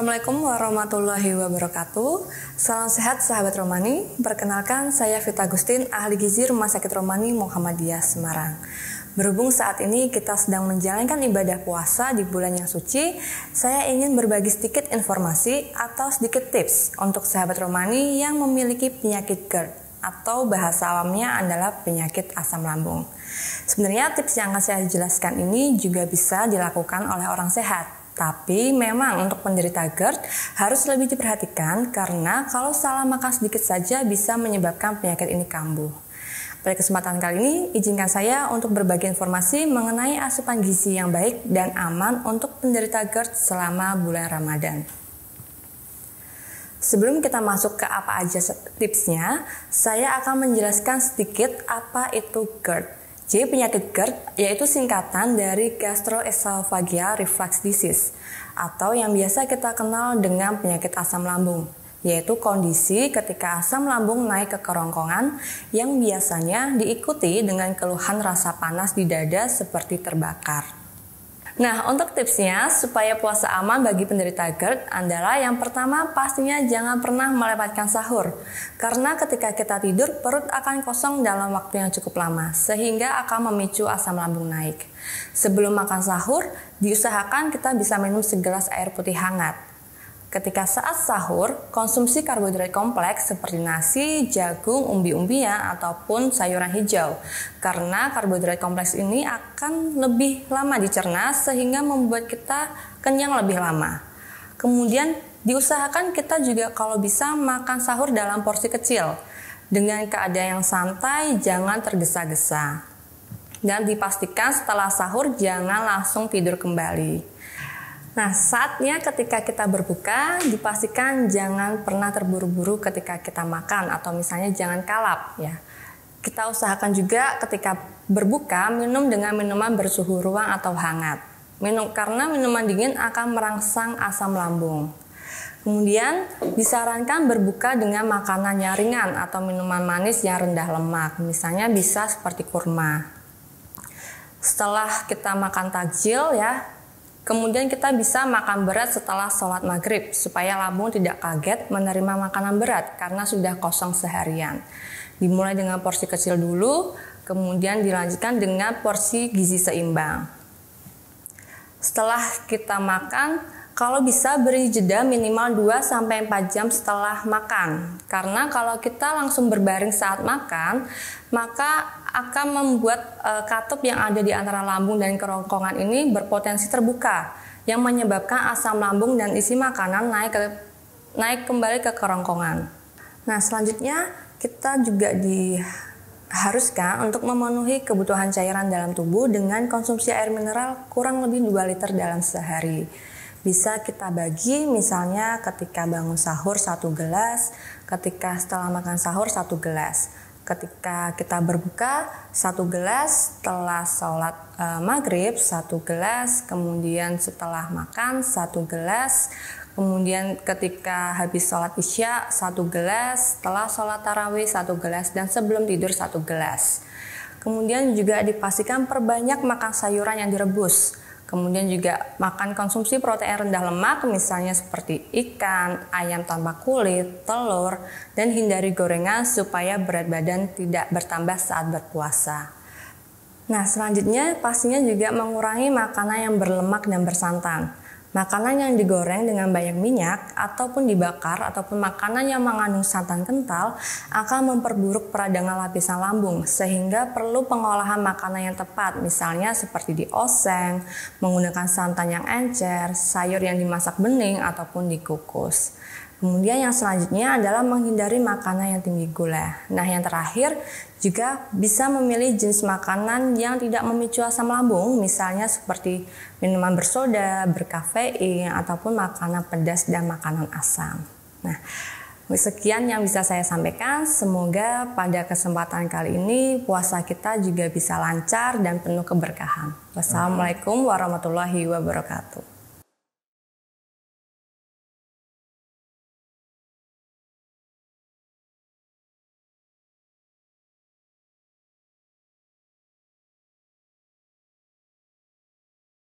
Assalamualaikum warahmatullahi wabarakatuh. Salam sehat sahabat Romani. Perkenalkan, saya Vita Agustin, ahli gizi Rumah Sakit Romani Muhammadiyah Semarang. Berhubung saat ini kita sedang menjalankan ibadah puasa di bulan yang suci, saya ingin berbagi sedikit informasi atau sedikit tips untuk sahabat Romani yang memiliki penyakit GERD atau bahasa awamnya adalah penyakit asam lambung. Sebenarnya tips yang akan saya jelaskan ini juga bisa dilakukan oleh orang sehat. Tapi memang untuk penderita GERD harus lebih diperhatikan karena kalau salah makan sedikit saja bisa menyebabkan penyakit ini kambuh. Pada kesempatan kali ini, izinkan saya untuk berbagi informasi mengenai asupan gizi yang baik dan aman untuk penderita GERD selama bulan Ramadan. Sebelum kita masuk ke apa aja tipsnya, saya akan menjelaskan sedikit apa itu GERD. Jadi penyakit GERD yaitu singkatan dari Gastroesophageal Reflux Disease atau yang biasa kita kenal dengan penyakit asam lambung, yaitu kondisi ketika asam lambung naik ke kerongkongan yang biasanya diikuti dengan keluhan rasa panas di dada seperti terbakar. Nah, untuk tipsnya supaya puasa aman bagi penderita GERD adalah yang pertama pastinya jangan pernah melewatkan sahur. Karena ketika kita tidur, perut akan kosong dalam waktu yang cukup lama, sehingga akan memicu asam lambung naik. Sebelum makan sahur, diusahakan kita bisa minum segelas air putih hangat. Ketika saat sahur, konsumsi karbohidrat kompleks seperti nasi, jagung, umbi-umbian, ataupun sayuran hijau. Karena karbohidrat kompleks ini akan lebih lama dicerna sehingga membuat kita kenyang lebih lama. Kemudian diusahakan kita juga kalau bisa makan sahur dalam porsi kecil. Dengan keadaan yang santai, jangan tergesa-gesa. Dan dipastikan setelah sahur jangan langsung tidur kembali. Nah, saatnya ketika kita berbuka, dipastikan jangan pernah terburu-buru ketika kita makan atau misalnya jangan kalap ya. Kita usahakan juga ketika berbuka minum dengan minuman bersuhu ruang atau hangat. Karena minuman dingin akan merangsang asam lambung. Kemudian disarankan berbuka dengan makanan yang ringan atau minuman manis yang rendah lemak. Misalnya bisa seperti kurma. Setelah kita makan takjil ya, kemudian kita bisa makan berat setelah sholat maghrib supaya lambung tidak kaget menerima makanan berat karena sudah kosong seharian. Dimulai dengan porsi kecil dulu, kemudian dilanjutkan dengan porsi gizi seimbang. Setelah kita makan, kalau bisa beri jeda minimal 2-4 jam setelah makan. Karena kalau kita langsung berbaring saat makan, maka akan membuat katup yang ada di antara lambung dan kerongkongan ini berpotensi terbuka, yang menyebabkan asam lambung dan isi makanan naik kembali ke kerongkongan. Nah, selanjutnya kita juga diharuskan untuk memenuhi kebutuhan cairan dalam tubuh dengan konsumsi air mineral kurang lebih 2 liter dalam sehari. Bisa kita bagi misalnya ketika bangun sahur 1 gelas, ketika setelah makan sahur 1 gelas. Ketika kita berbuka 1 gelas, setelah sholat maghrib 1 gelas, kemudian setelah makan 1 gelas, kemudian ketika habis sholat isya 1 gelas, setelah sholat tarawih 1 gelas, dan sebelum tidur 1 gelas. Kemudian juga dipastikan perbanyak makan sayuran yang direbus. Kemudian juga makan konsumsi protein rendah lemak misalnya seperti ikan, ayam tanpa kulit, telur, dan hindari gorengan supaya berat badan tidak bertambah saat berpuasa. Nah, selanjutnya pastinya juga mengurangi makanan yang berlemak dan bersantan. Makanan yang digoreng dengan banyak minyak ataupun dibakar ataupun makanan yang mengandung santan kental akan memperburuk peradangan lapisan lambung sehingga perlu pengolahan makanan yang tepat, misalnya seperti dioseng, menggunakan santan yang encer, sayur yang dimasak bening ataupun dikukus. Kemudian yang selanjutnya adalah menghindari makanan yang tinggi gula. Nah, yang terakhir juga bisa memilih jenis makanan yang tidak memicu asam lambung, misalnya seperti minuman bersoda, berkafein, ataupun makanan pedas dan makanan asam. Nah, sekian yang bisa saya sampaikan. Semoga pada kesempatan kali ini puasa kita juga bisa lancar dan penuh keberkahan. Wassalamualaikum warahmatullahi wabarakatuh.